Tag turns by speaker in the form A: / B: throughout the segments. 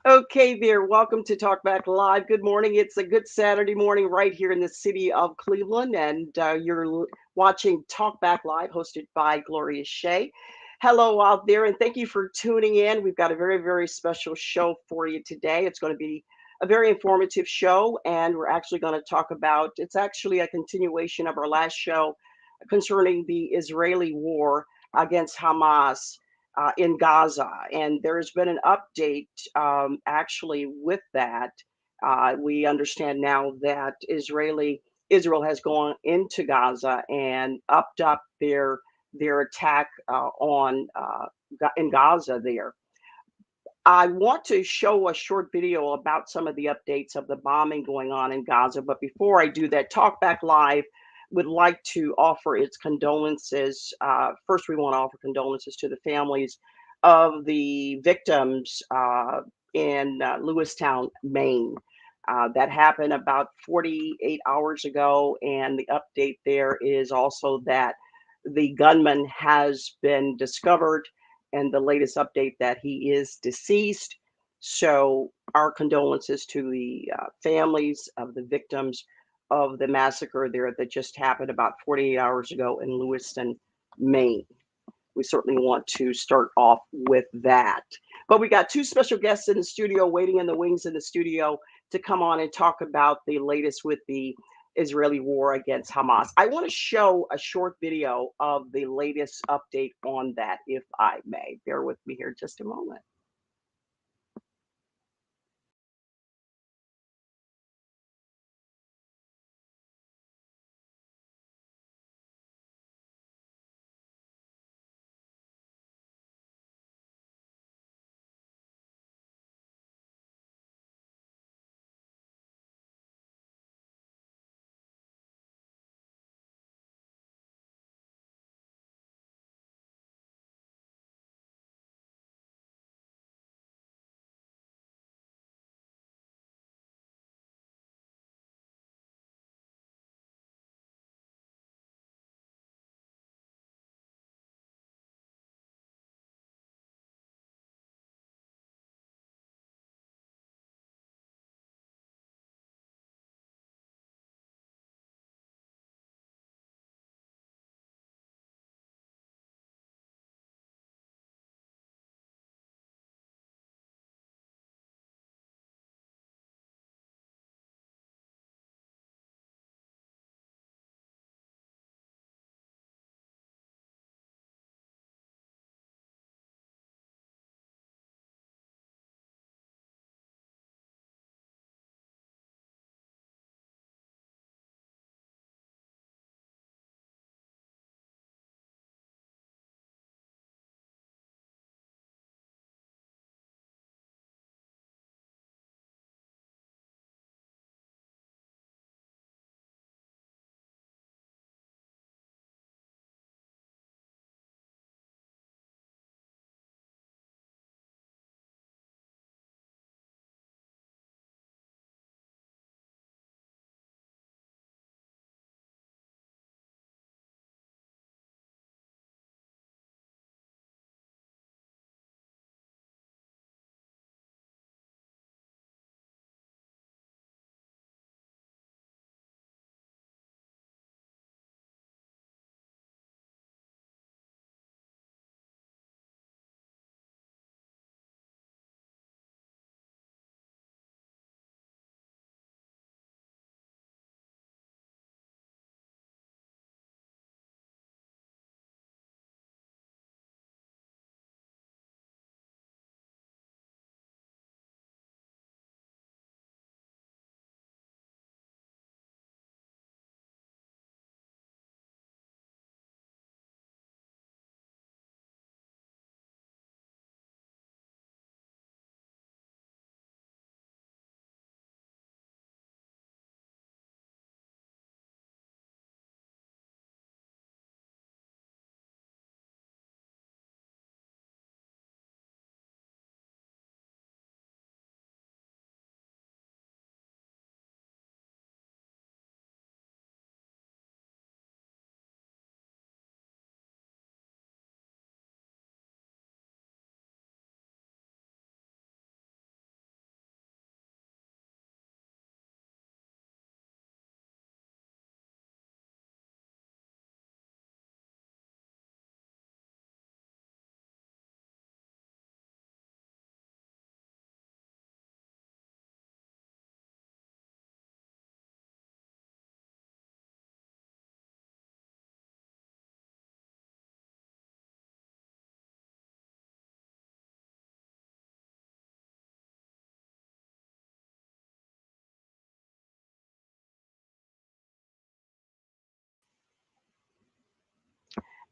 A: Okay, there. Welcome to Talk Back Live. Good morning. It's a good Saturday morning right here in the city of Cleveland, and watching Talk Back Live, hosted by Gloria Shea. Hello out there, and thank you for tuning in. We've got a very, very special show for you today. It's going to be a very informative show, and we're actually going to talk about it's actually a continuation of our last show concerning the Israeli war against Hamas in Gaza. And there's been an update actually with that. We understand now that Israel has gone into Gaza and upped up their attack on in Gaza there. I want to show a short video about some of the updates of the bombing going on in Gaza. But before I do that, Talkback Live would like to offer its condolences. First, we want to offer condolences to the families of the victims in Lewistown, Maine. That happened about 48 hours ago. And the update there is also that the gunman has been discovered, and the latest update that he is deceased. So, our condolences to the families of the victims of the massacre there that just happened about 48 hours ago in Lewiston, Maine. We certainly want to start off with that. But we got two special guests in the studio, waiting in the wings in the studio to come on and talk about the latest with the Israeli war against Hamas. I want to show a short video of the latest update on that, if I may. Bear with me here just a moment.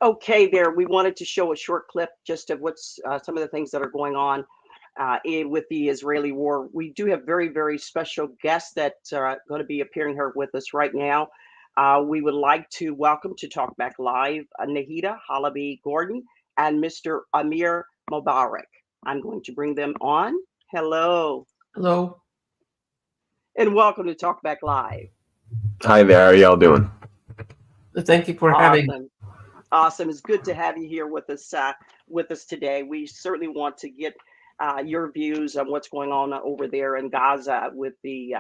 A: Okay, there. We wanted to show a short clip just of what's some of the things that are going on with the Israeli war. We do have very, very special guests that are going to be appearing here with us right now. We would like to welcome to Talk Back Live Nahida, Halaby Gordon, and Mr. Amir Mobarak. I'm going to bring them on. Hello,
B: Hello.
A: and welcome to Talk Back Live.
C: Hi there, how are y'all doing?
B: Thank you for having.
A: Awesome. Awesome. It's good to have you here with us today. We certainly want to get your views on what's going on over there in Gaza with the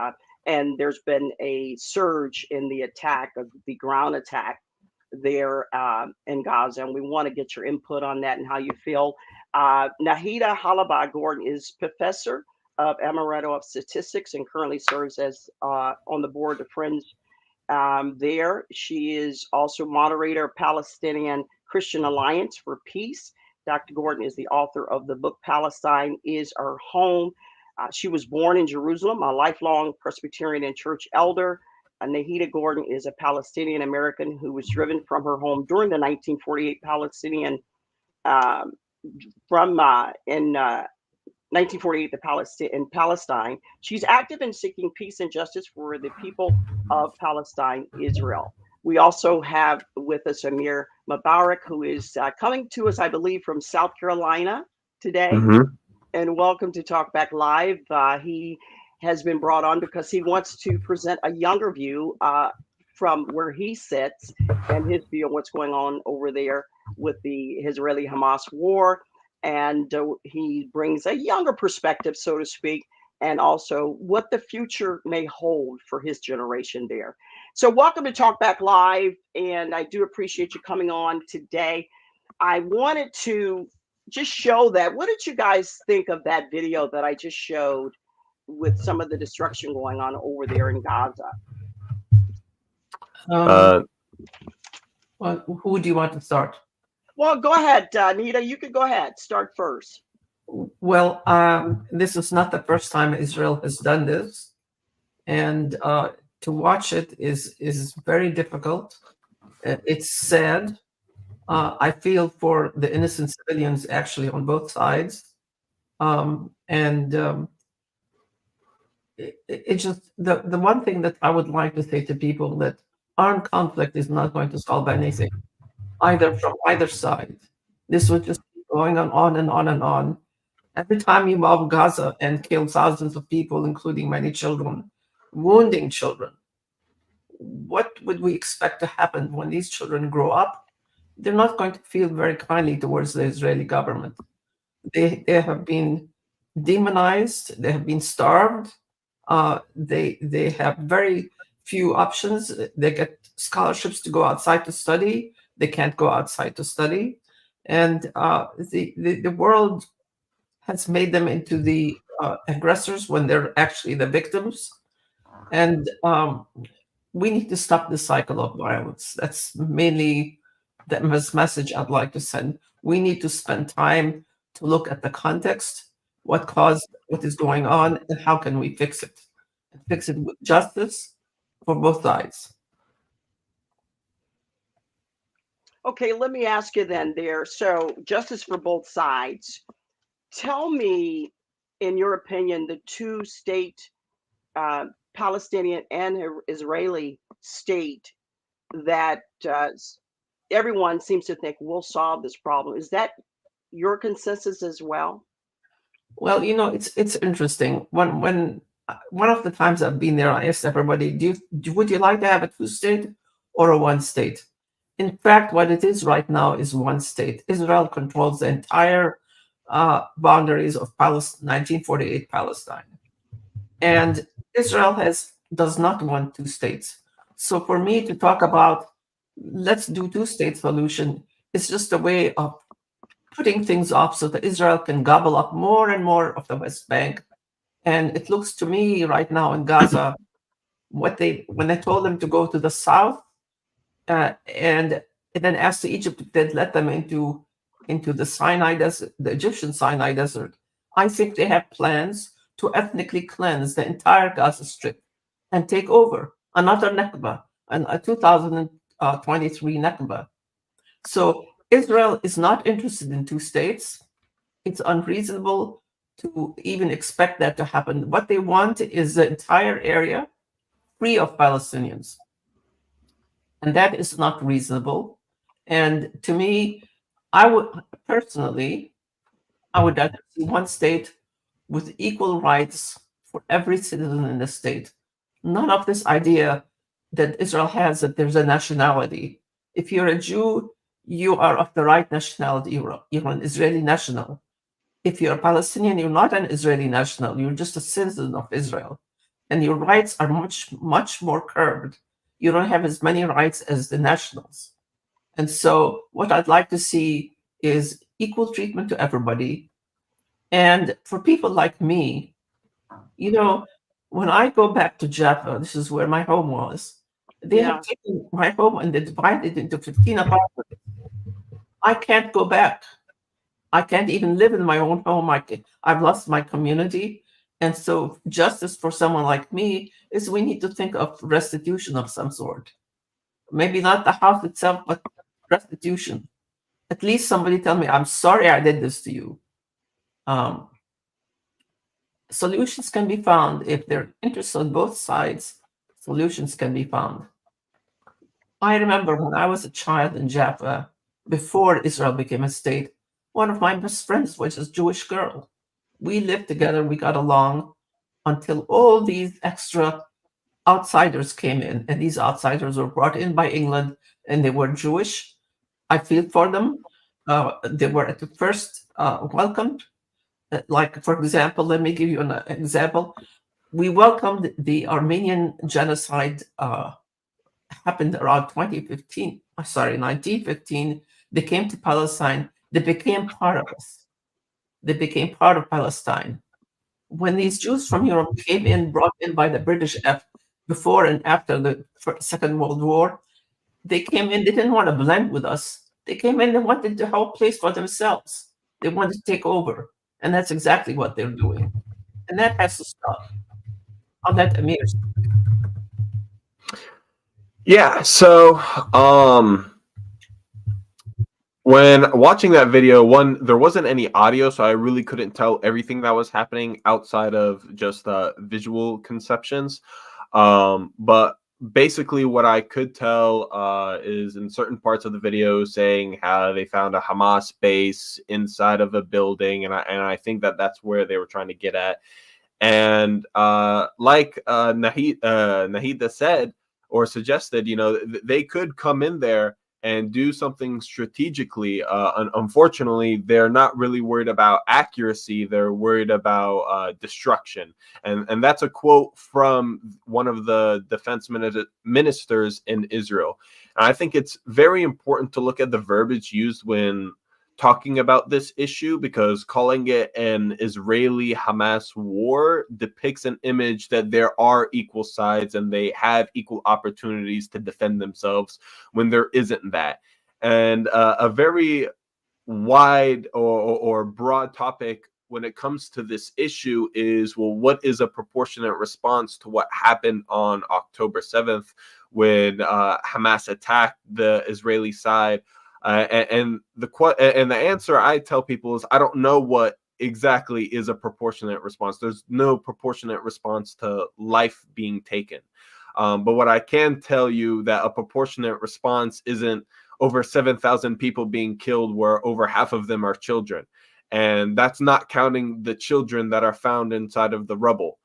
A: and there's been a surge in the attack of the ground attack there in Gaza, and we want to get your input on that and how you feel. Nahida Halaby Gordon is professor of Amaretto of Statistics and currently serves as on the board of Friends there. She is also moderator of Palestinian Christian Alliance for Peace. Dr. Gordon is the author of the book Palestine is Our Home. She was born in Jerusalem, a lifelong Presbyterian and church elder. Nahida Gordon is a Palestinian American who was driven from her home during the 1948 Palestinian um, from in 1948 in Palestine. She's active in seeking peace and justice for the people of Palestine, Israel. We also have with us Amir Mobarak, who is coming to us, I believe, from South Carolina today.
C: Mm-hmm.
A: And welcome to Talk Back Live. He has been brought on because he wants to present a younger view from where he sits and his view of what's going on over there with the Israeli-Hamas war. And he brings a younger perspective, so to speak, and also what the future may hold for his generation there. So welcome to Talk Back Live, and I do appreciate you coming on today. I wanted to just show that. What did you guys think of that video that I just showed with some of the destruction going on over there in Gaza?
B: Well, who do you want to start?
A: Well, go ahead, Nita. You could go ahead. Start first.
B: Well, this is not the first time Israel has done this, and to watch it is very difficult. It's sad. I feel for the innocent civilians actually on both sides, and it's just the one thing that I would like to say to people that armed conflict is not going to solve anything, either from either side. This would just keep going on and on and on. Every time you bomb Gaza and kill thousands of people, including many children, wounding children, what would we expect to happen when these children grow up? They're not going to feel very kindly towards the Israeli government. They have been demonized, they have been starved, they have very few options. They get scholarships to go outside to study. They can't go outside to study. And the world has made them into the aggressors when they're actually the victims. And we need to stop this cycle of violence. That's mainly the message I'd like to send. We need to spend time to look at the context, what caused what is going on, and how can we fix it. And fix it with justice for both sides.
A: Okay, let me ask you then there. So, justice for both sides. Tell me, in your opinion, the two-state Palestinian and Israeli state that everyone seems to think will solve this problem. Is that your consensus as well?
B: Well, it's interesting. When one of the times I've been there, I asked everybody, would you like to have a two-state or a one-state? In fact, what it is right now is one state. Israel controls the entire boundaries of 1948 Palestine. And Israel does not want two states. So for me to talk about let's do two-state solution, it's just a way of putting things off so that Israel can gobble up more and more of the West Bank. And it looks to me right now in Gaza, when they told them to go to the south, and then asked Egypt if they'd let them into the Sinai Desert, the Egyptian Sinai Desert. I think they have plans to ethnically cleanse the entire Gaza Strip and take over another Nakba, a 2023 Nakba. So Israel is not interested in two states. It's unreasonable to even expect that to happen. What they want is the entire area free of Palestinians. And that is not reasonable. And to me, I would personally, I would rather see one state with equal rights for every citizen in the state. None of this idea that Israel has that there's a nationality. If you're a Jew, you are of the right nationality. You're an Israeli national. If you're a Palestinian, you're not an Israeli national. You're just a citizen of Israel. And your rights are much, much more curbed. You don't have as many rights as the nationals. And so, what I'd like to see is equal treatment to everybody. And for people like me, you know, when I go back to Jaffa, this is where my home was, they have taken my home and they divided it into 15 apartments. I can't go back. I can't even live in my own home. I've lost my community. And so, justice for someone like me is we need to think of restitution of some sort. Maybe not the house itself, but restitution. At least somebody tell me, I'm sorry I did this to you. Solutions can be found if there are interests on both sides. Solutions can be found. I remember when I was a child in Jaffa, before Israel became a state, one of my best friends was a Jewish girl. We lived together, we got along until all these extra outsiders came in, and these outsiders were brought in by England, and they were Jewish. I feel for them. They were at the first welcomed. Like, for example, let me give you an example. We welcomed the Armenian genocide happened around 2015. Sorry, 1915. They came to Palestine. They became part of us. They became part of Palestine. When these Jews from Europe came in, brought in by the British before and after the Second World War, they came in, they didn't want to blend with us. They came in, they wanted to have a place for themselves. They wanted to take over. And that's exactly what they're doing. And that has to stop. I'll let Amir speak.
C: Yeah, so when watching that video, there wasn't any audio, so I really couldn't tell everything that was happening outside of just visual conceptions. But basically, what I could tell is in certain parts of the video saying how they found a Hamas base inside of a building, and I think that's where they were trying to get at. And like Nahida said or suggested, they could come in there and do something strategically. Unfortunately, they're not really worried about accuracy. They're worried about destruction. And that's a quote from one of the defense ministers in Israel. And I think it's very important to look at the verbiage used when talking about this issue, because calling it an Israeli-Hamas war depicts an image that there are equal sides and they have equal opportunities to defend themselves when there isn't that. And a very wide or broad topic when it comes to this issue is, well, what is a proportionate response to what happened on October 7th when Hamas attacked the Israeli side? And the answer I tell people is I don't know what exactly is a proportionate response. There's no proportionate response to life being taken. But what I can tell you that a proportionate response isn't over 7,000 people being killed, where over half of them are children. And that's not counting the children that are found inside of the rubble.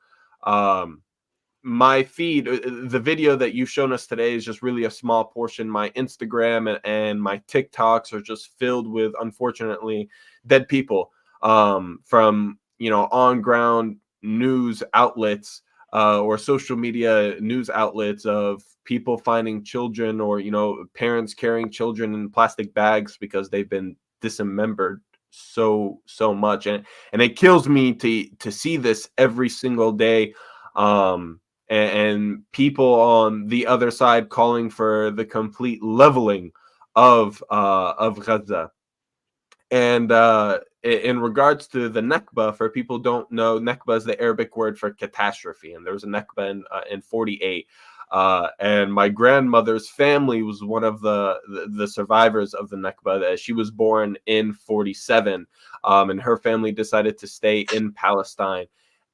C: My feed, the video that you've shown us today is just really a small portion. My Instagram and my TikToks are just filled with, unfortunately, dead people from, on ground news outlets or social media news outlets of people finding children or, parents carrying children in plastic bags because they've been dismembered so much. And it kills me to see this every single day. And people on the other side calling for the complete leveling of Gaza. And in regards to the Nakba, for people who don't know, Nakba is the Arabic word for catastrophe, and there was a Nakba in 48. And my grandmother's family was one of the survivors of the Nakba. She was born in 47, and her family decided to stay in Palestine.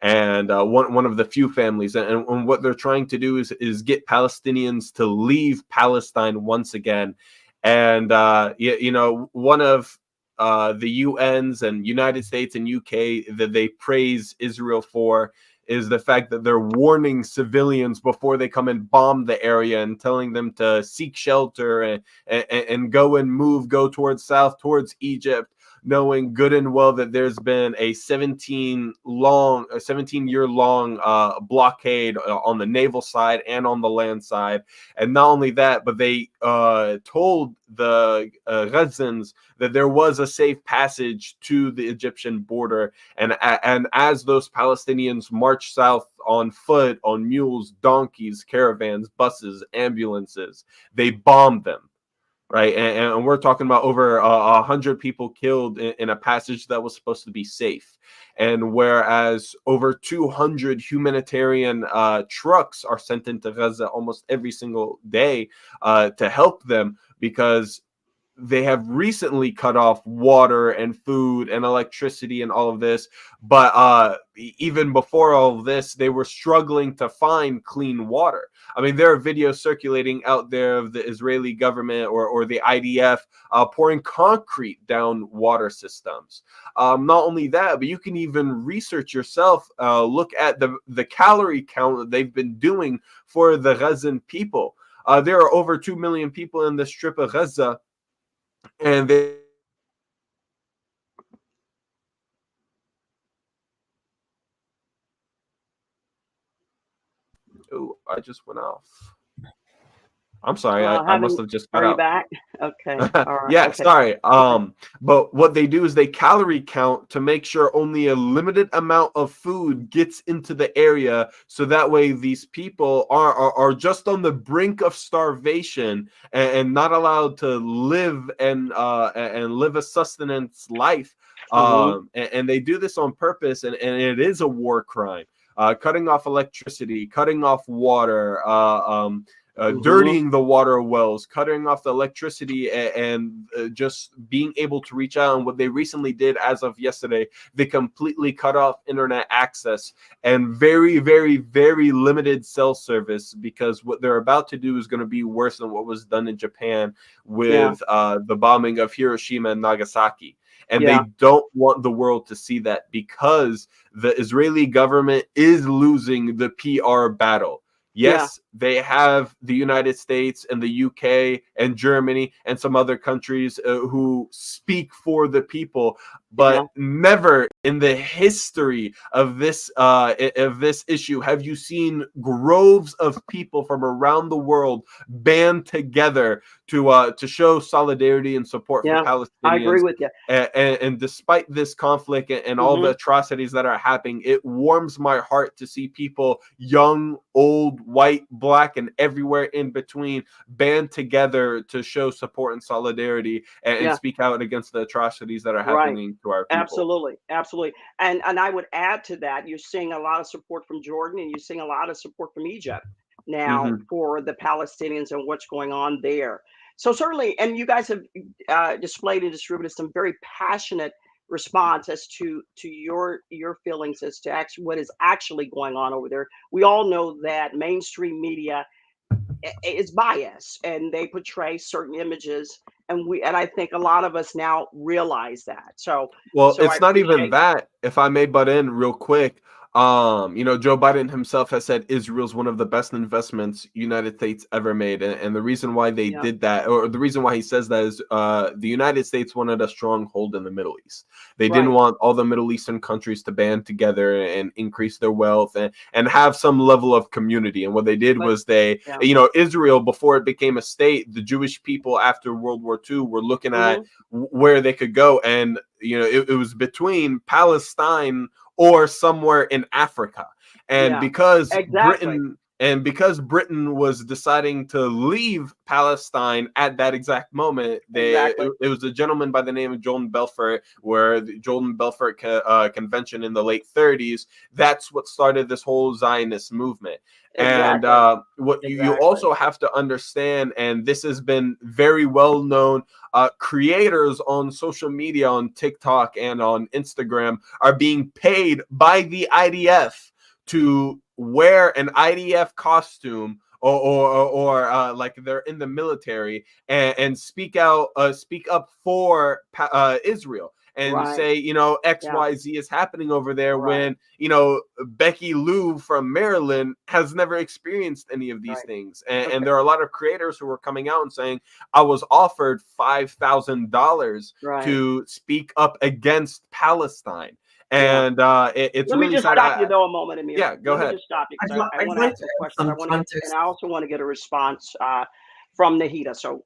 C: And one of the few families, and what they're trying to do is get Palestinians to leave Palestine once again. And one of the UN's and United States and UK that they praise Israel for is the fact that they're warning civilians before they come and bomb the area and telling them to seek shelter and go and go towards south, towards Egypt, knowing good and well that there's been a 17-year long blockade on the naval side and on the land side. And not only that, but they told the Gazans that there was a safe passage to the Egyptian border. And as those Palestinians marched south on foot, on mules, donkeys, caravans, buses, ambulances, they bombed them. Right, and we're talking about over 100 people killed in a passage that was supposed to be safe. And whereas over 200 humanitarian trucks are sent into Gaza almost every single day to help them, because they have recently cut off water and food and electricity and all of this. But even before all of this, they were struggling to find clean water. I mean, there are videos circulating out there of the Israeli government or the IDF pouring concrete down water systems. Not only that, but you can even research yourself, look at the calorie count that they've been doing for the Gazan people. There are over 2 million people in the strip of Gaza, and they I just went off. I'm sorry, I must have just got
A: Are you
C: out.
A: back? Okay. All right.
C: Yeah,
A: Okay.
C: sorry. But what they do is they calorie count to make sure only a limited amount of food gets into the area, so that way these people are just on the brink of starvation and not allowed to live and live a sustenance life. And they do this on purpose, and it is a war crime. Cutting off electricity, cutting off water, dirtying the water wells, cutting off the electricity, and just being able to reach out. And what they recently did as of yesterday, they completely cut off internet access and very, very, very limited cell service, because what they're about to do is going to be worse than what was done in Japan with the bombing of Hiroshima and Nagasaki. And they don't want the world to see that, because the Israeli government is losing the PR battle. Yes, they have the United States and the UK and Germany and some other countries who speak for the people, but never in the history of this issue have you seen groves of people from around the world band together to show solidarity and support for Palestinians.
A: I agree with you.
C: And despite this conflict and all the atrocities that are happening, it warms my heart to see people, young, old, white, black, and everywhere in between, band together to show support and solidarity and speak out against the atrocities that are happening to our people.
A: Absolutely. And I would add to that, you're seeing a lot of support from Jordan, and you're seeing a lot of support from Egypt now for the Palestinians and what's going on there. So certainly, and you guys have displayed and distributed some very passionate response as to your feelings as to actually what is actually going on over there. We all know that mainstream media is biased, and they portray certain images, and I think a lot of us now realize that. So
C: it's not even that, if I may butt in real quick. Joe Biden himself has said Israel's one of the best investments United States ever made. And the reason why they did that, or the reason why he says that, is the United States wanted a stronghold in the Middle East. They didn't want all the Middle Eastern countries to band together and increase their wealth and have some level of community. And what they did was Israel, before it became a state, the Jewish people after World War II were looking at where they could go. And, it was between Palestine or somewhere in Africa. And because And because Britain was deciding to leave Palestine at that exact moment, it was a gentleman by the name of Jordan Belfort, where the Jordan Belfort convention in the late 30s, that's what started this whole Zionist movement. And what you also have to understand, and this has been very well known, creators on social media, on TikTok and on Instagram, are being paid by the IDF to wear an IDF costume or like they're in the military and speak up for Israel and say, you know, XYZ is happening over there, when, you know, Becky Lou from Maryland has never experienced any of these things. And there are a lot of creators who are coming out and saying, I was offered $5,000 to speak up against Palestine. And it's really sad.
A: Let me just stop you though a moment, Amir.
C: Yeah, go ahead.
A: Let me just stop you, because I want to ask a question. And I also want to get a response from Nahida. So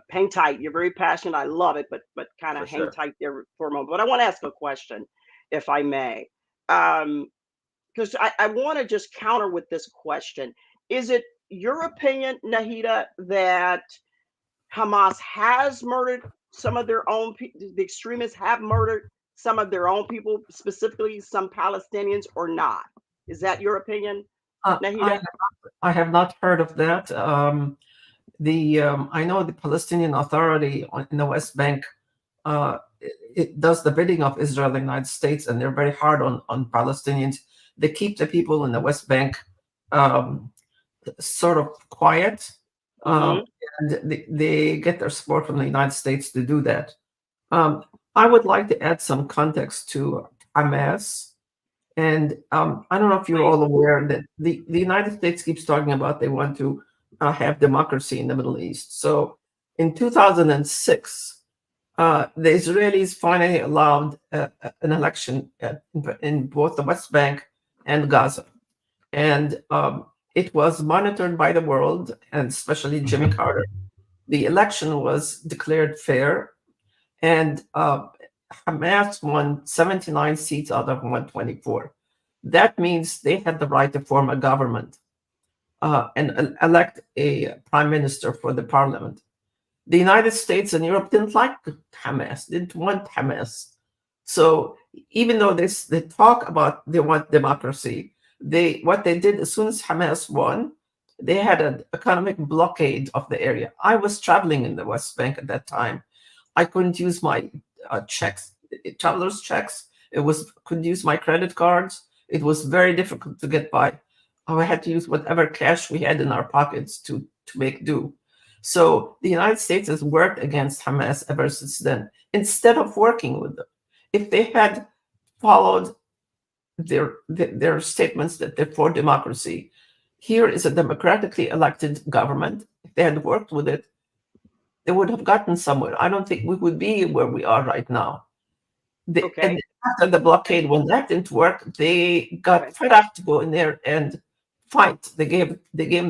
A: hang tight. You're very passionate. I love it, but kind of hang tight there for a moment. But I want to ask a question, if I may, because I want to just counter with this question. Is it your opinion, Nahida, that Hamas has murdered some of their own people, the extremists have murdered some of their own people, specifically some Palestinians, or not? Is that your opinion, Nahida?
B: I have not heard of that. I know the Palestinian Authority in the West Bank, it does the bidding of Israel and the United States, and they're very hard on Palestinians. They keep the people in the West Bank sort of quiet, and they get their support from the United States to do that. I would like to add some context to Hamas. And I don't know if you're all aware that the United States keeps talking about they want to have democracy in the Middle East. So in 2006, the Israelis finally allowed an election in both the West Bank and Gaza. And it was monitored by the world, and especially Jimmy Carter. The election was declared fair, and Hamas won 79 seats out of 124. That means they had the right to form a government and elect a prime minister for the parliament. The United States and Europe didn't like Hamas, didn't want Hamas. So even though they talk about they want democracy, what they did as soon as Hamas won, they had an economic blockade of the area. I was traveling in the West Bank at that time. I couldn't use my checks, traveler's checks. Couldn't use my credit cards. It was very difficult to get by. I had to use whatever cash we had in our pockets to make do. So the United States has worked against Hamas ever since then, instead of working with them. If they had followed their statements that they're for democracy, here is a democratically elected government. If they had worked with it, they would have gotten somewhere. I don't think we would be where we are right now. And after the blockade, when that didn't work, they got fed up to go in there and fight. They gave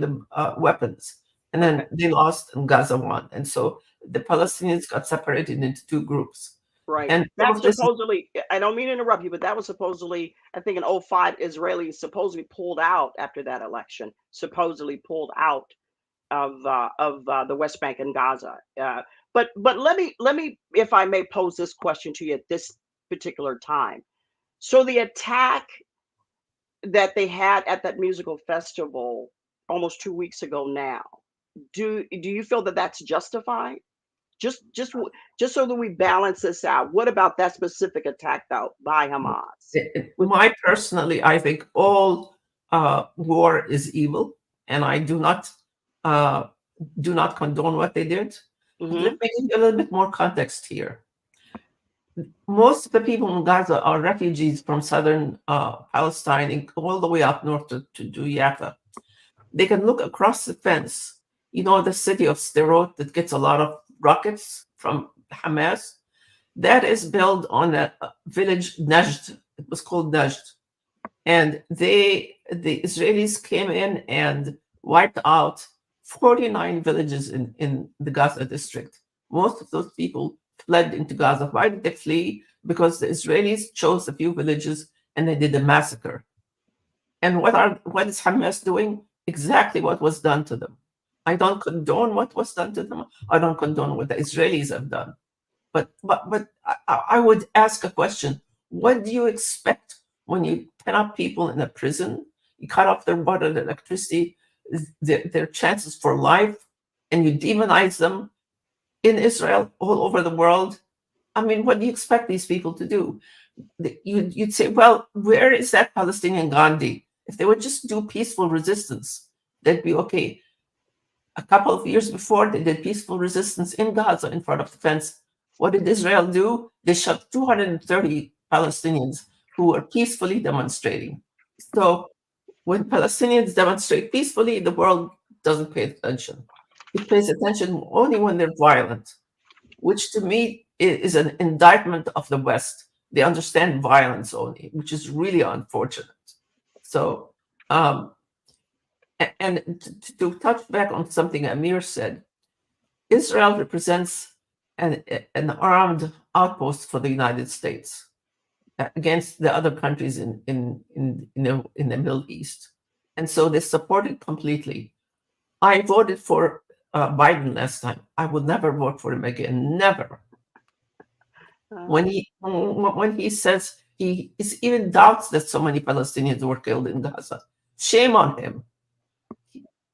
B: them weapons, and then they lost and Gaza won. And so the Palestinians got separated into two groups.
A: Right. And that supposedly, I don't mean to interrupt you, but that was supposedly, I think in 2005, Israelis supposedly pulled out after that election, supposedly pulled out of the West Bank and Gaza. But let me, if I may, pose this question to you at this particular time. So the attack that they had at that musical festival almost 2 weeks ago now, do you feel that that's justified? Just so that we balance this out, what about that specific attack though by Hamas?
B: Personally, I think all war is evil, and I do not condone what they did. Let me give you a little bit more context here. Most of the people in Gaza are refugees from southern Palestine, all the way up north to Jaffa. They can look across the fence. You know, the city of Sderot that gets a lot of rockets from Hamas, that is built on a village, Najd. It was called Najd. And the Israelis came in and wiped out 49 villages in the Gaza district. Most of those people fled into Gaza. Why did they flee? Because the Israelis chose a few villages and they did a massacre. And what is Hamas doing? exactly what was done to them. I don't condone what was done to them. I don't condone what the Israelis have done. But I would ask a question. What do you expect when you pen up people in a prison, you cut off their water and electricity, their chances for life, and you demonize them in Israel, all over the world? I mean, what do you expect these people to do? You'd say, well, where is that Palestinian Gandhi? If they would just do peaceful resistance, they'd be okay. A couple of years before, they did peaceful resistance in Gaza in front of the fence. What did Israel do? They shot 230 Palestinians who were peacefully demonstrating. So when Palestinians demonstrate peacefully, the world doesn't pay attention. It pays attention only when they're violent, which to me is an indictment of the West. They understand violence only, which is really unfortunate. So, and to touch back on something Amir said, Israel represents an armed outpost for the United States against the other countries in the Middle East. And so they support it completely. I voted for Biden last time. I would never vote for him again. Never. When he says he even doubts that so many Palestinians were killed in Gaza, shame on him.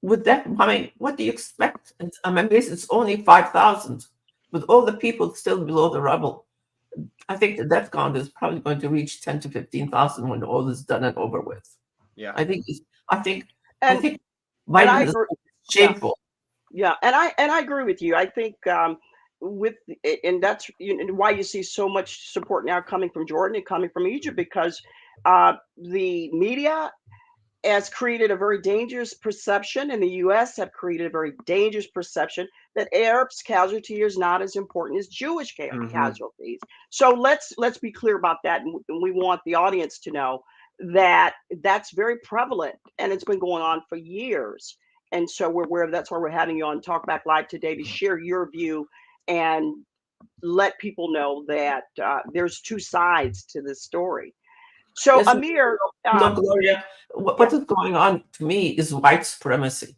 B: With that, I mean, what do you expect? I'm amazed it's only 5,000, with all the people still below the rubble. I think the death count is probably going to reach 10 to 15,000 when all is done and over with.
C: Yeah,
B: I think
A: And
B: Biden is shameful.
A: Yeah, and I agree with you. I think and that's why you see so much support now coming from Jordan and coming from Egypt, because the media has created a very dangerous perception, and the U.S. have created a very dangerous perception that Arabs' casualty is not as important as Jewish casualties. So let's be clear about that, and we want the audience to know that that's very prevalent, and it's been going on for years. And so that's why we're having you on Talkback Live today, to share your view and let people know that there's two sides to this story. So
B: Yes,
A: Amir,
B: Gloria, what is going on to me is white supremacy.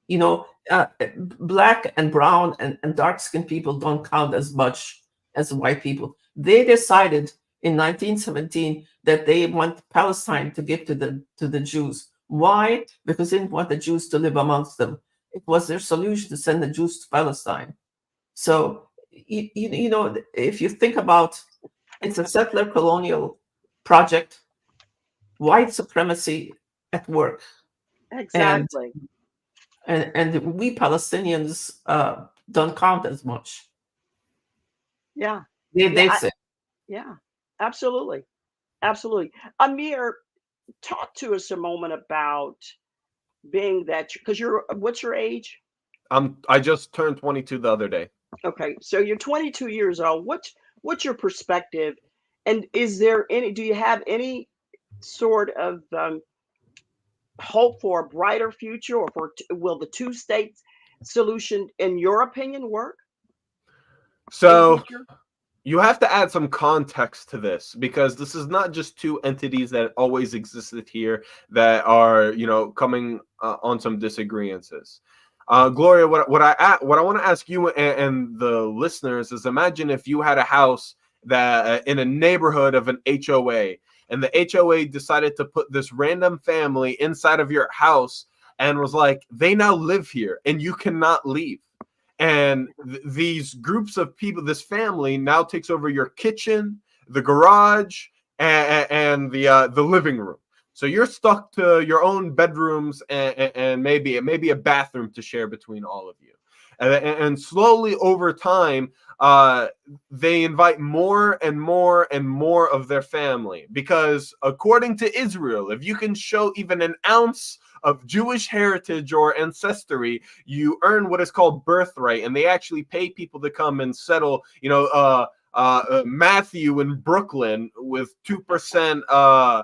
B: Black and brown and dark-skinned people don't count as much as white people. They decided in 1917 that they want Palestine to give to the Jews. Why? Because they didn't want the Jews to live amongst them. It was their solution to send the Jews to Palestine. So, if you think about, it's a settler colonial project, white supremacy at work.
A: exactly.
B: And we Palestinians don't count as much.
A: Yeah.
B: They say.
A: Yeah, absolutely. Absolutely. Amir, talk to us a moment about being that, because what's your age?
C: I just turned 22 the other day.
A: Okay, so you're 22 years old. What's your perspective? And do you have any sort of hope for a brighter future, or will the two-state solution, in your opinion, work in the
C: So
A: future?
C: you have to add some context to this, because this is not just two entities that always existed here that are, coming on some disagreements. Gloria, what I want to ask you and the listeners is, imagine if you had a house that in a neighborhood of an HOA, and the HOA decided to put this random family inside of your house and was like, they now live here and you cannot leave. And these groups of people, this family now takes over your kitchen, the garage, and the living room. So you're stuck to your own bedrooms and maybe a bathroom to share between all of you. And slowly over time, they invite more and more and more of their family, because according to Israel, if you can show even an ounce of Jewish heritage or ancestry, you earn what is called birthright, and they actually pay people to come and settle. Matthew in Brooklyn with 2%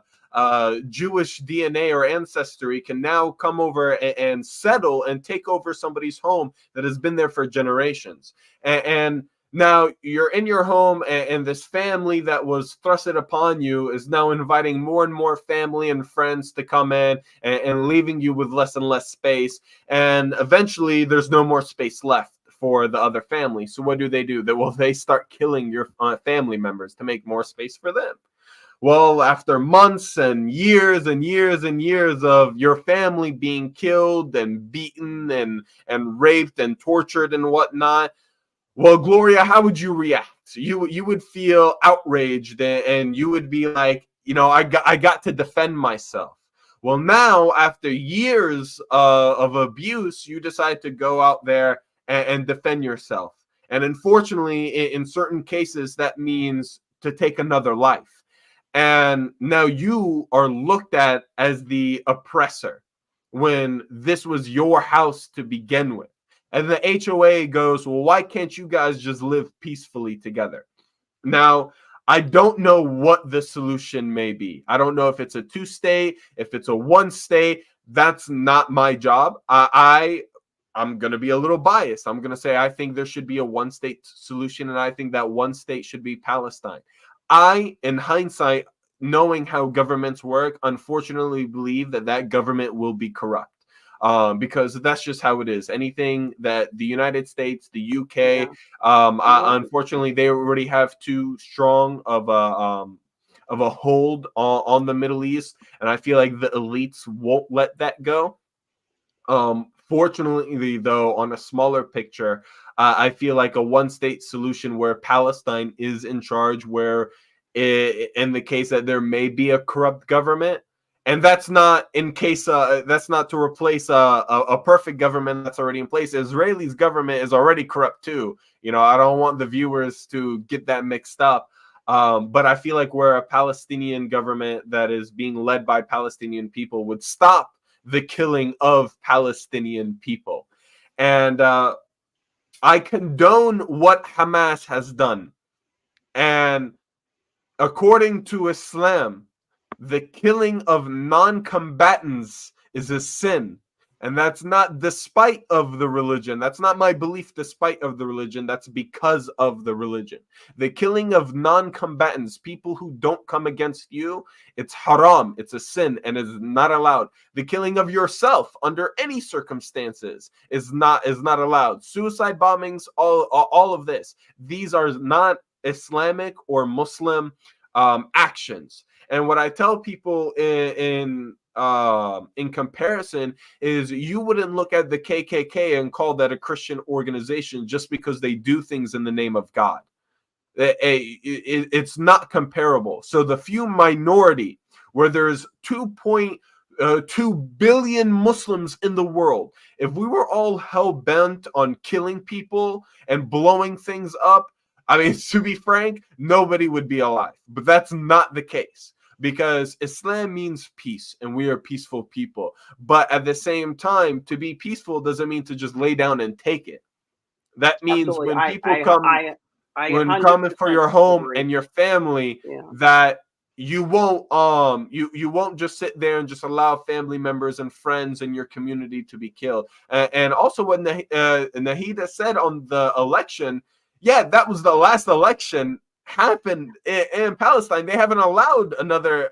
C: Jewish DNA or ancestry can now come over and settle and take over somebody's home that has been there for generations. And Now you're in your home, and this family that was thrusted upon you is now inviting more and more family and friends to come in, and leaving you with less and less space. And eventually, there's no more space left for the other family. So what do? They start killing your family members to make more space for them. Well, after months and years and years and years of your family being killed and beaten and raped and tortured and whatnot, well, Gloria, how would you react? You would feel outraged, and you would be like, I got to defend myself. Well, now after years of abuse, you decide to go out there and defend yourself. And unfortunately, in certain cases, that means to take another life. And now you are looked at as the oppressor when this was your house to begin with. And the HOA goes, well, why can't you guys just live peacefully together? Now, I don't know what the solution may be. I don't know if it's a 2-state, if it's a 1-state. That's not my job. I'm going to be a little biased. I'm going to say I think there should be a 1-state solution, and I think that 1 state should be Palestine. I, in hindsight, knowing how governments work, unfortunately believe that government will be corrupt. Because that's just how it is. Anything that the United States, the UK, unfortunately, they already have too strong of a hold on the Middle East, and I feel like the elites won't let that go. Fortunately, though, on a smaller picture, I feel like a 1-state solution where Palestine is in charge, where in the case that there may be a corrupt government. And that's not to replace a perfect government that's already in place. Israeli's government is already corrupt too. I don't want the viewers to get that mixed up. But I feel like where a Palestinian government that is being led by Palestinian people would stop the killing of Palestinian people. And I condone what Hamas has done. And according to Islam, the killing of non-combatants is a sin. And that's not despite of the religion. That's not my belief despite of the religion. That's because of the religion. The killing of non-combatants, people who don't come against you, it's haram. It's a sin and is not allowed. The killing of yourself under any circumstances is not allowed. Suicide bombings, all of this. These are not Islamic or Muslim actions. And what I tell people in comparison is you wouldn't look at the KKK and call that a Christian organization just because they do things in the name of God. It's not comparable. So the few minority where there's 2.2 billion Muslims in the world, if we were all hell bent on killing people and blowing things up, I mean, to be frank, nobody would be alive. But that's not the case, because Islam means peace, and we are peaceful people. But at the same time, to be peaceful doesn't mean to just lay down and take it. That means
A: Absolutely.
C: when people come, when coming for your home and your family, that you won't just sit there and just allow family members and friends in your community to be killed. And also, what Nahida said on the election, yeah, that was the last election happened in Palestine. They haven't allowed another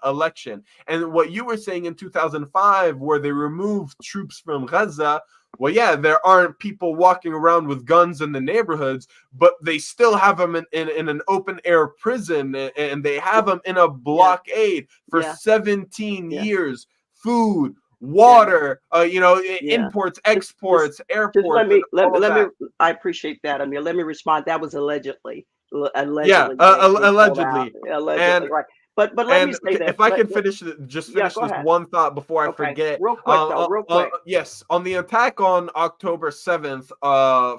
C: election. And what you were saying in 2005, where they removed troops from Gaza, well, yeah, there aren't people walking around with guns in the neighborhoods, but they still have them in an open air prison, and they have them in a blockade for 17 years. Food, water, imports, exports, airports.
A: Let me. I appreciate that, Amir. Let me respond. That was allegedly.
C: Allegedly.
A: Allegedly, right. But let me say this.
C: If I can finish this one thought before I forget.
A: Real quick.
C: Yes, on the attack on October 7th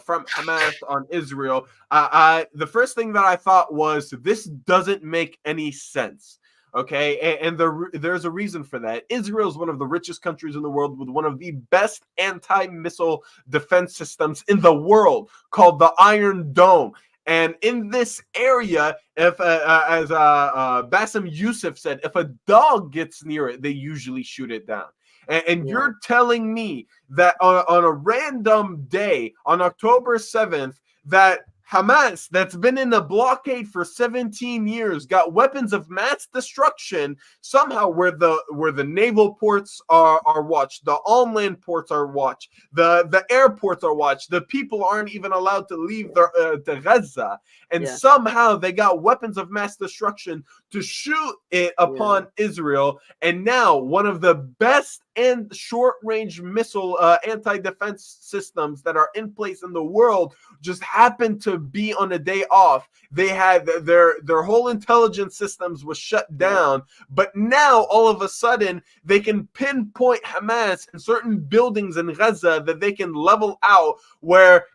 C: from Hamas on Israel, the first thing that I thought was, this doesn't make any sense. Okay, and there's a reason for that. Israel is one of the richest countries in the world with one of the best anti-missile defense systems in the world, called the Iron Dome. And in this area, if as Bassem Youssef said, if a dog gets near it, they usually shoot it down. And you're telling me that on a random day, on October 7th, that Hamas, that's been in a blockade for 17 years, got weapons of mass destruction somehow, where the naval ports are watched, the on-land ports are watched, the airports are watched, the people aren't even allowed to leave to Gaza, and
A: Yeah.
C: somehow they got weapons of mass destruction to shoot it upon Israel. And now one of the best and short-range missile anti-defense systems that are in place in the world just happened to be on a day off. They had their whole intelligence systems was shut down, but now all of a sudden they can pinpoint Hamas in certain buildings in Gaza that they can level out, where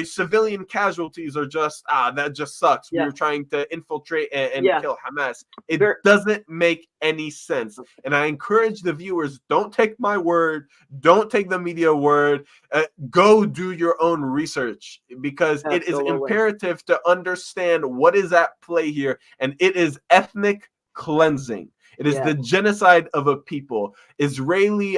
C: civilian casualties are just that just sucks. We were trying to infiltrate and kill Hamas. It doesn't make any sense, and I encourage the viewers, don't take my word, don't take the media word. Go do your own research, because it is imperative to understand what is at play here, and it is ethnic cleansing. It is the genocide of a people. Israeli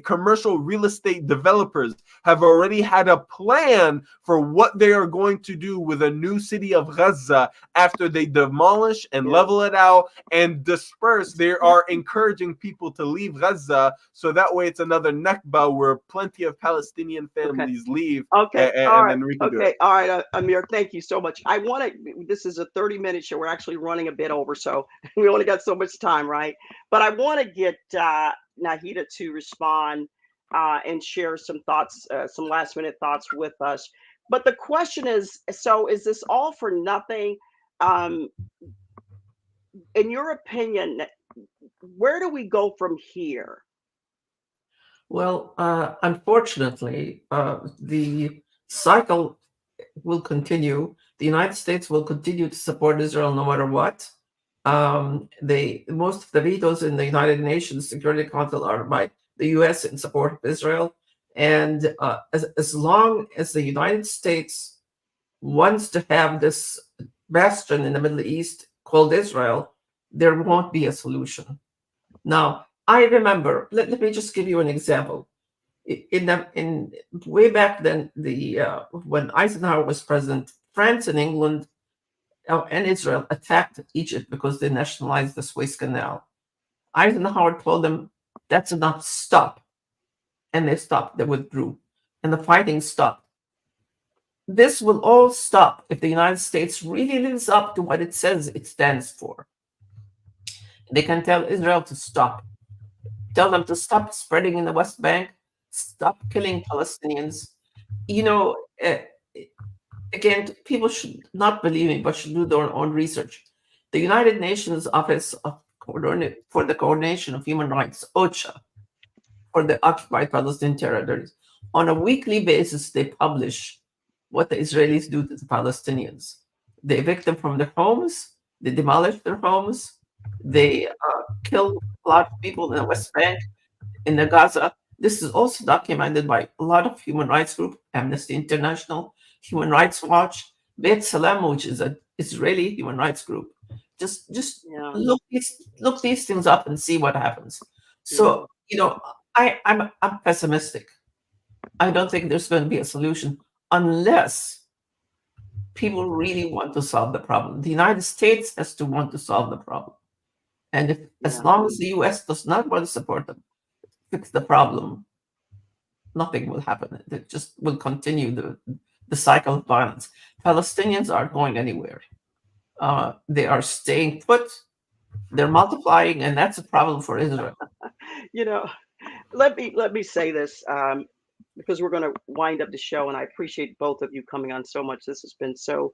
C: commercial real estate developers have already had a plan for what they are going to do with a new city of Gaza after they demolish and level it out and disperse. They are encouraging people to leave Gaza, so that way it's another Nakba where plenty of Palestinian families leave.
A: Okay.
C: And then we can do it.
A: All right, Amir, thank you so much. This is a 30-minute show. We're actually running a bit over, so we only got so much time, right? But I want to get Nahida to respond and share some thoughts, some last-minute thoughts with us. But the question is, so is this all for nothing? In your opinion, where do we go from here?
B: Well, unfortunately, the cycle will continue. The United States will continue to support Israel no matter what. Most of the vetoes in the United Nations Security Council are by the U.S. in support of Israel, and as long as the United States wants to have this bastion in the Middle East called Israel, there won't be a solution. Now, I remember. Let me just give you an example. In way back then, when Eisenhower was president, France and England and Israel attacked Egypt because they nationalized the Suez Canal. Eisenhower told them, "That's enough. Stop," and they stopped. They withdrew, and the fighting stopped. This will all stop if the United States really lives up to what it says it stands for. They can tell Israel to stop. Tell them to stop spreading in the West Bank, stop killing Palestinians. Again, people should not believe me, but should do their own research. The United Nations Office for the Coordination of Human Rights, OCHA, for the occupied Palestinian territories, on a weekly basis, they publish what the Israelis do to the Palestinians. They evict them from their homes, they demolish their homes, they kill a lot of people in the West Bank, in the Gaza. This is also documented by a lot of human rights groups, Amnesty International, Human Rights Watch, Beit Salam, which is an Israeli human rights group. Just look these things up and see what happens. So, I'm pessimistic. I don't think there's going to be a solution unless people really want to solve the problem. The United States has to want to solve the problem. And as long as the US does not want to support them, fix the problem, nothing will happen. It just will continue the cycle of violence. Palestinians aren't going anywhere. They are staying put. They're multiplying, and that's a problem for Israel.
A: Let me say this, because we're going to wind up the show, and I appreciate both of you coming on so much. This has been so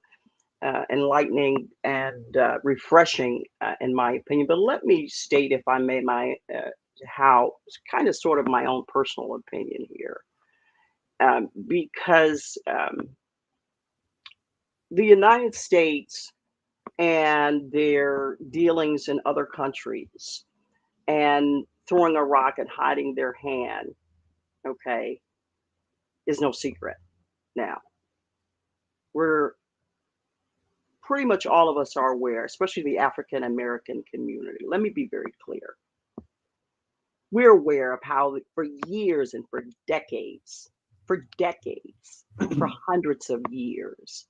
A: enlightening and refreshing, in my opinion. But let me state, if I may, how kind of sort of my own personal opinion here, because the United States and their dealings in other countries and throwing a rock and hiding their hand, okay, is no secret. Now, we're pretty much all of us are aware, especially the African American community. Let me be very clear. We're aware of how, for years and for decades, for decades, for hundreds of years,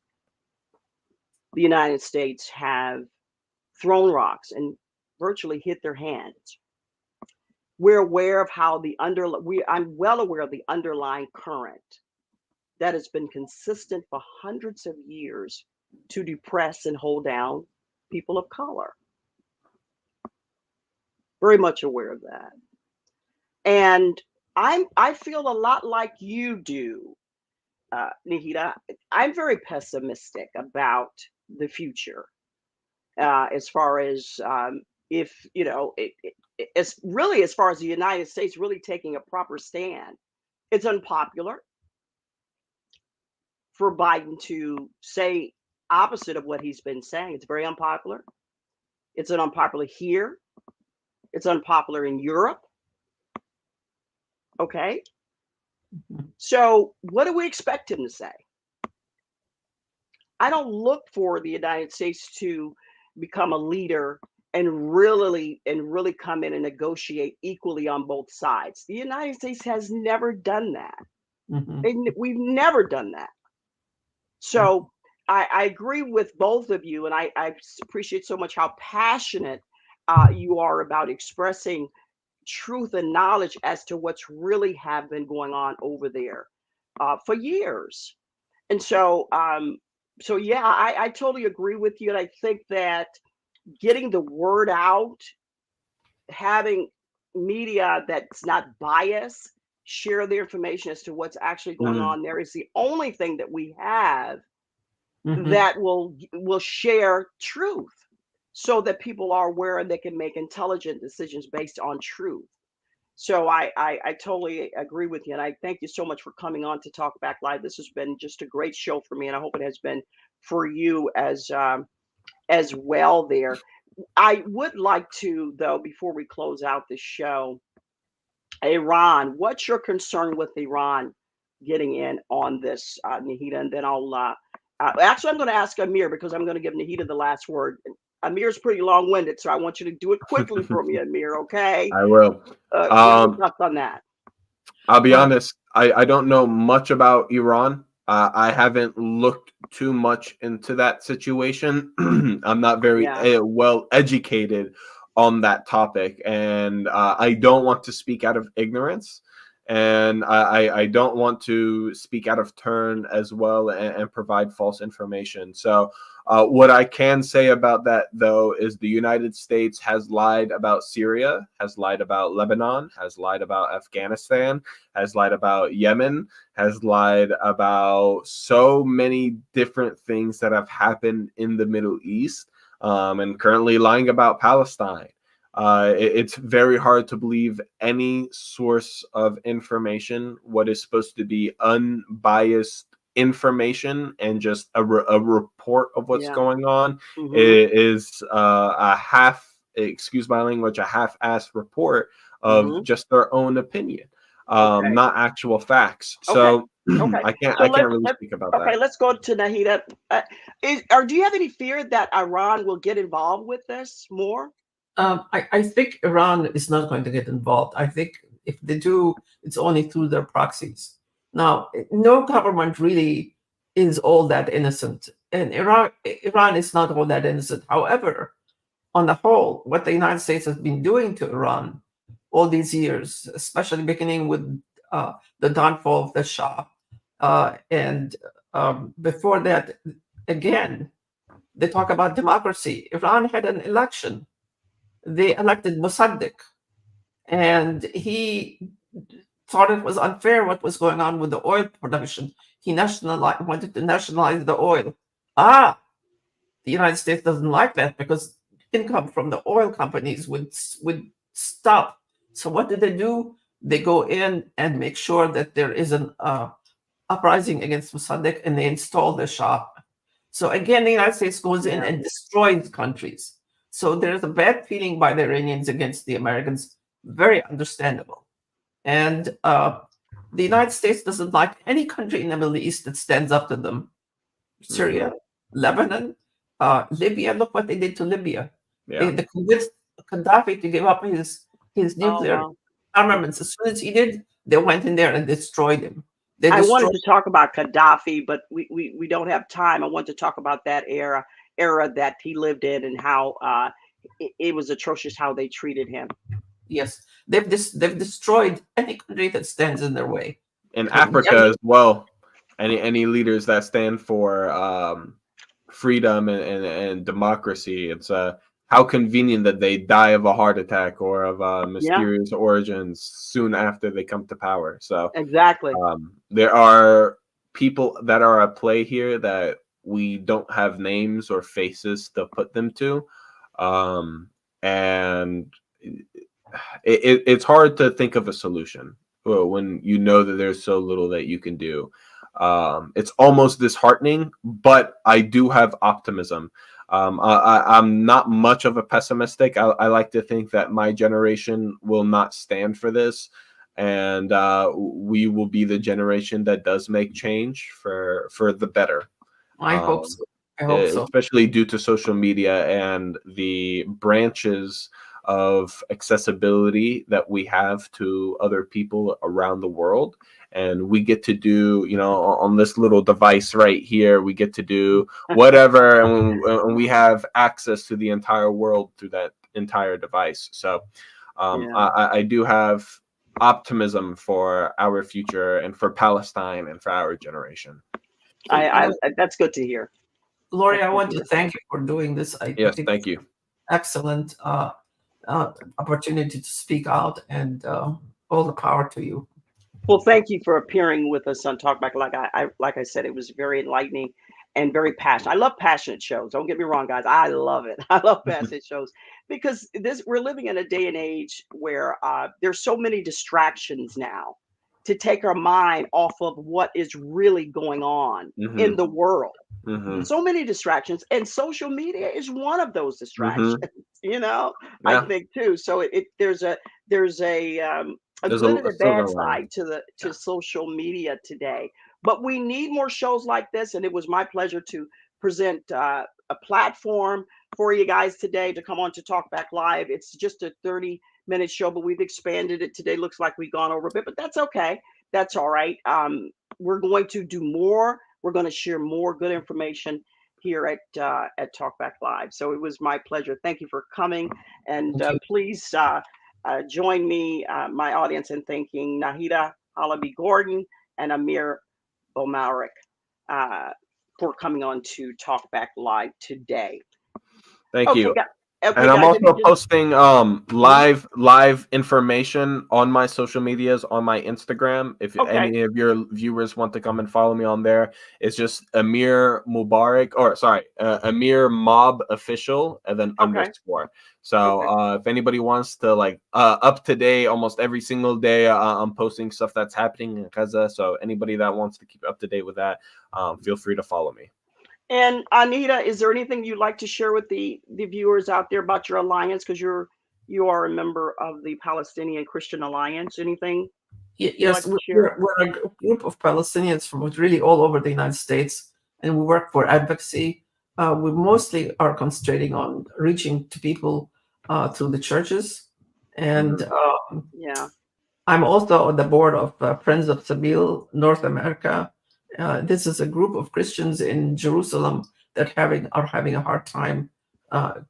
A: the United States have thrown rocks and virtually hit their hands. We're aware of how I'm well aware of the underlying current that has been consistent for hundreds of years to depress and hold down people of color. Very much aware of that. And I feel a lot like you do, Nahida. I'm very pessimistic about the future, as far as if as really as far as the United States really taking a proper stand. It's unpopular for Biden to say opposite of what he's been saying. It's very unpopular. It's unpopular here. It's unpopular in Europe. Okay. So what do we expect him to say? I don't look for the United States to become a leader and really come in and negotiate equally on both sides. The United States has never done that. We've never done that. So I agree with both of you, and I appreciate so much how passionate you are about expressing truth and knowledge as to what's really have been going on over there for years. And so yeah, I totally agree with you. And I think that getting the word out, having media that's not biased, share the information as to what's actually going on there is the only thing that we have that will share truth so that people are aware and they can make intelligent decisions based on truth. So I totally agree with you. And I thank you so much for coming on to Talk Back Live. This has been just a great show for me. And I hope it has been for you as well there. I would like to, though, before we close out the show, Iran, what's your concern with Iran getting in on this, Nahida? And then I'll actually, I'm going to ask Amir because I'm going to give Nahida the last word. Amir's pretty long-winded, so I want you to do it quickly for me, Amir, okay?
C: I will.
A: Give your thoughts on that.
C: I'll be honest, I don't know much about Iran. I haven't looked too much into that situation. I'm not very well educated on that topic, and I don't want to speak out of ignorance, and I don't want to speak out of turn as well and provide false information. So what I can say about that, though, is the United States has lied about Syria, has lied about Lebanon, has lied about Afghanistan, has lied about Yemen, has lied about so many different things that have happened in the Middle East, and currently lying about Palestine. It's very hard to believe any source of information, what is supposed to be unbiased information and just a report of what's going on is a half, excuse my language, a half-assed report of just their own opinion, not actual facts. So I can't really speak about that.
A: Okay, let's go to Nahida. Do you have any fear that Iran will get involved with this more?
B: I think Iran is not going to get involved. I think if they do, it's only through their proxies. Now, no government really is all that innocent, and Iran is not all that innocent. However, on the whole, what the United States has been doing to Iran all these years, especially beginning with the downfall of the Shah, and before that, again, they talk about democracy. Iran had an election. They elected Mossadegh, and he thought it was unfair what was going on with the oil production. He wanted to nationalize the oil. The United States doesn't like that because income from the oil companies would stop. So what did they do? They go in and make sure that there is an uprising against Mossadegh, and they install the Shah. So again, the United States goes in and destroys countries. So there's a bad feeling by the Iranians against the Americans, very understandable. And the United States doesn't like any country in the Middle East that stands up to them. Syria, Lebanon, Libya. Look what they did to Libya. They convinced Gaddafi to give up his nuclear armaments. As soon as he did, they went in there and destroyed him.
A: I wanted
B: destroyed.
A: to talk about Gaddafi, but we don't have time. I want to talk about that era that he lived in and how it was atrocious how they treated him.
B: Yes, they've destroyed any country that stands in their way.
C: In
B: And
C: Africa as well, any leaders that stand for freedom and democracy, it's how convenient that they die of a heart attack or of
A: Yeah,
C: mysterious origins soon after they come to power. So
A: exactly.
C: there are people that are at play here that we don't have names or faces to put them to, and it's hard to think of a solution when you know that there's so little that you can do. It's almost disheartening, but I do have optimism. I'm not much of a pessimistic. I like to think that my generation will not stand for this, and we will be the generation that does make change for the better.
B: I hope
C: Um,
B: so. I hope so.
C: Especially due to social media and the branches of accessibility that we have to other people around the world. And we get to do, on this little device right here, we get to do whatever, and we have access to the entire world through that entire device. So
A: Yeah.
C: I do have optimism for our future and for Palestine and for our generation.
B: So,
A: That's good to hear.
B: Lori,
A: That's
B: I
A: good
B: want
A: to
B: to
A: hear.
B: thank you for doing this. I
C: Yes,
B: think
C: thank
B: it's
C: you.
B: excellent opportunity to speak out, and all the power to you.
A: Well, thank you for appearing with us on Talkback. Like I said, it was very enlightening and very passionate. I love passionate shows. Don't get me wrong, guys. I love it. I love passionate shows because we're living in a day and age where there's so many distractions now to take our mind off of what is really going on in
C: Hmm.
A: the world.
C: Hmm.
A: So many distractions, and social media is one of those distractions.
C: Hmm.
A: I
C: Yeah,
A: think too. So there's a
C: there's
A: good and
C: a
A: a
C: silver
A: bad
C: lining.
A: side to the
C: Yeah.
A: to social media today. But we need more shows like this, and it was my pleasure to present a platform for you guys today to come on to Talk Back Live. It's just a 30-minute show, but we've expanded it today. Looks like we've gone over a bit, but that's okay. That's all right. We're going to do more. We're going to share more good information here at Talkback Live. So it was my pleasure. Thank you for coming, and
B: Thank you.
A: please join me, my audience, in thanking Nahida Halaby Gordon and Amir Mobarak for coming on to Talkback Live today.
C: Thank
A: Okay,
C: you.
A: guys.
C: And
A: Okay,
C: I'm
A: guys. Let me
C: also
A: just.
C: posting
A: Mhm.
C: live information on my social medias on my Instagram. If
A: Okay.
C: any of your viewers want to come and follow me on there, it's just Amir Mubarak, or sorry, Amir Mob Official, and then
A: Okay.
C: underscore. So
A: Okay.
C: if anybody wants to up to date, almost every single day, I'm posting stuff that's happening in Gaza. So anybody that wants to keep up to date with that, feel free to follow me.
A: And Anita, is there anything you'd like to share with the viewers out there about your alliance? Because you are a member of the Palestinian Christian Alliance. Anything you'd like
B: Yes,
A: to share?
B: we're a group of Palestinians from really all over the United States, and we work for advocacy. We mostly are concentrating on reaching to people through the churches, and
C: Mhm.
A: Yeah.
B: I'm also on the board of Friends of Sabil North America. This is a group of Christians in Jerusalem that are having a hard time, uh,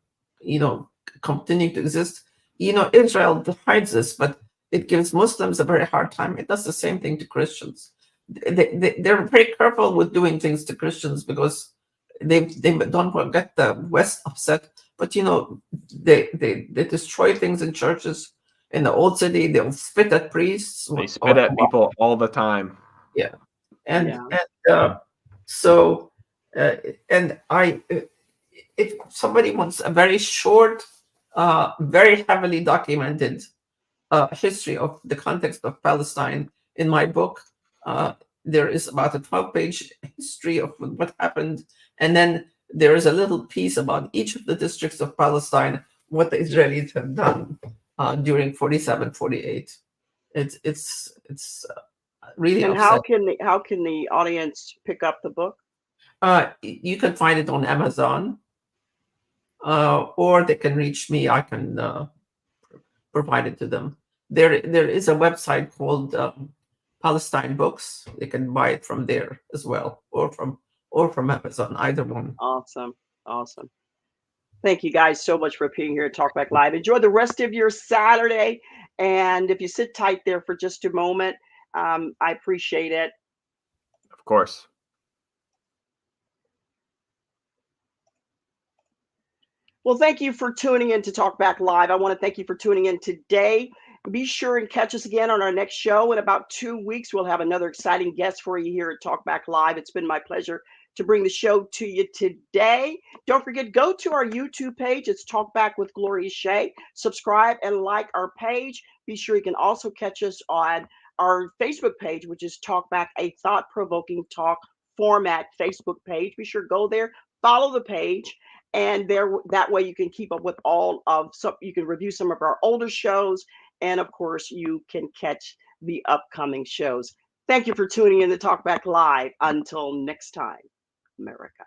B: you know, continuing to exist. Israel hides this, but it gives Muslims a very hard time. It does the same thing to Christians. They're very careful with doing things to Christians because they don't want to get the West upset. But they destroy things in churches in the old city. They'll spit at priests.
C: They spit at people all the time.
B: Yeah, and
A: Yeah.
B: so uh, and I if somebody wants a very short, very heavily documented history of the context of Palestine in my book, there is about a 12-page history of what happened, and then there is a little piece about each of the districts of Palestine, what the Israelis have done during 47, 48. It's really
A: And
B: upsetting.
A: how can the audience pick up the book?
B: You can find it on Amazon, or they can reach me. I can provide it to them. There is a website called Palestine books. They can buy it from there as well, or from Amazon, either one.
A: Awesome. Awesome. Thank you guys so much for being here at Talkback Live. Enjoy the rest of your Saturday. And if you sit tight there for just a moment, I appreciate it.
C: Of course.
A: Well, thank you for tuning in to Talkback Live. I want to thank you for tuning in today. Be sure and catch us again on our next show. In about 2 weeks, we'll have another exciting guest for you here at Talkback Live. It's been my pleasure to bring the show to you today. Don't forget, go to our YouTube page. It's Talkback with Gloria Shea. Subscribe and like our page. Be sure you can also catch us on our Facebook page, which is Talkback, a thought-provoking talk format Facebook page. Be sure to go there, follow the page, and that way you can keep up with you can review some of our older shows, and of course you can catch the upcoming shows. Thank you for tuning in to Talkback Live. Until next time, America.